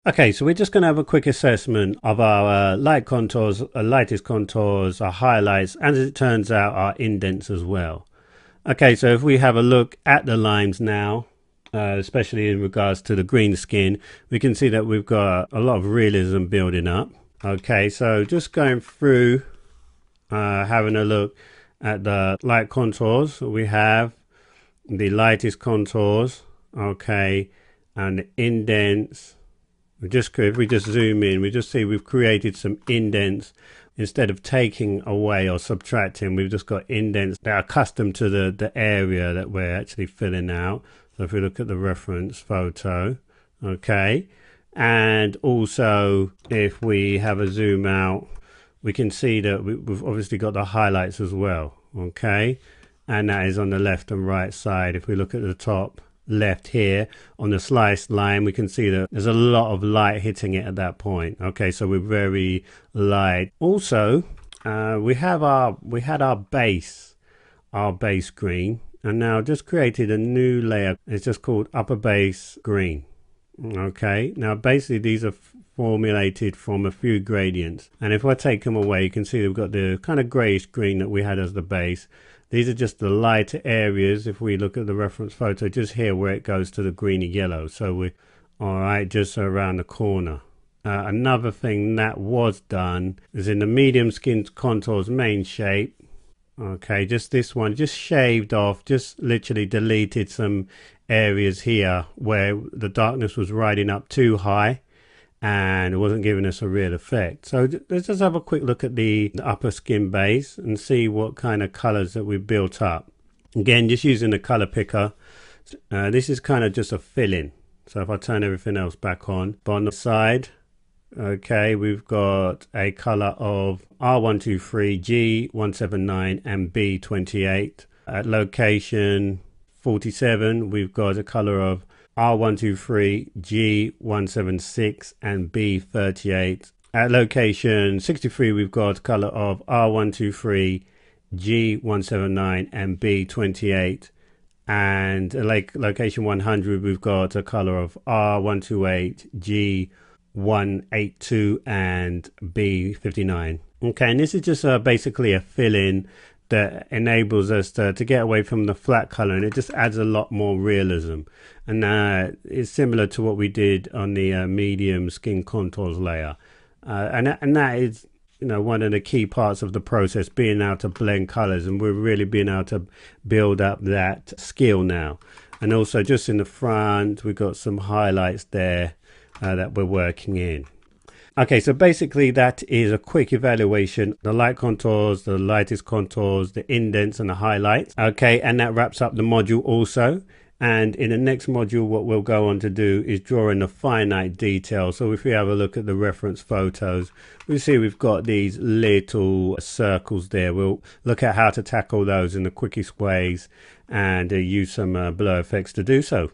Okay, so we're just going to have a quick assessment of our light contours, lightest contours, our highlights, and as it turns out, our indents as well. Okay, so if we have a look at the lines now, especially in regards to the green skin, we can see that we've got a lot of realism building up. Okay, so just going through, having a look at the light contours, we have the lightest contours, okay, and the indents. If we just zoom in, we just see we've created some indents. Instead of taking away or subtracting, we've just got indents that are custom to the area that we're actually filling out. So if we look at the reference photo, okay, and also if we have a zoom out, we can see that we've obviously got the highlights as well, okay, and that is on the left and right side. If we look at the top left here on the sliced line, we can see that there's a lot of light hitting it at that point. Okay, so we're very light. Also, we had our base green, and now just created a new layer. It's just called upper base green. Okay, now basically these are formulated from a few gradients, and if I take them away, you can see we've got the kind of grayish green that we had as the base. These are just the lighter areas. If we look at the reference photo just here where it goes to the greeny yellow, so we're all right just around the corner. Another thing that was done is in the medium skin contours main shape, okay, just this one, just shaved off, just literally deleted some areas here where the darkness was riding up too high and it wasn't giving us a real effect. So let's just have a quick look at the upper skin base and see what kind of colors that we've built up. Again, just using the color picker. This is kind of just a fill-in. So if I turn everything else back on, but on the side, okay, we've got a color of R123, G179 and B28. At location 47, we've got a color of R123, G176 and B38. At location 63, we've got a color of R123, G179 and B28. And at location 100, we've got a color of R128, G182 and B59. Okay, and this is just basically a fill-in that enables us to get away from the flat color, and it just adds a lot more realism. And it's similar to what we did on the medium skin contours layer, and that is, you know, one of the key parts of the process, being able to blend colors, and we're really being able to build up that skill now. And also just in the front, we've got some highlights there that we're working in. Okay, so basically that is a quick evaluation: the light contours, the lightest contours, the indents and the highlights. Okay, and that wraps up the module also. And in the next module, what we'll go on to do is draw in the finite detail. So if we have a look at the reference photos, we see we've got these little circles there. We'll look at how to tackle those in the quickest ways and use some blur effects to do so.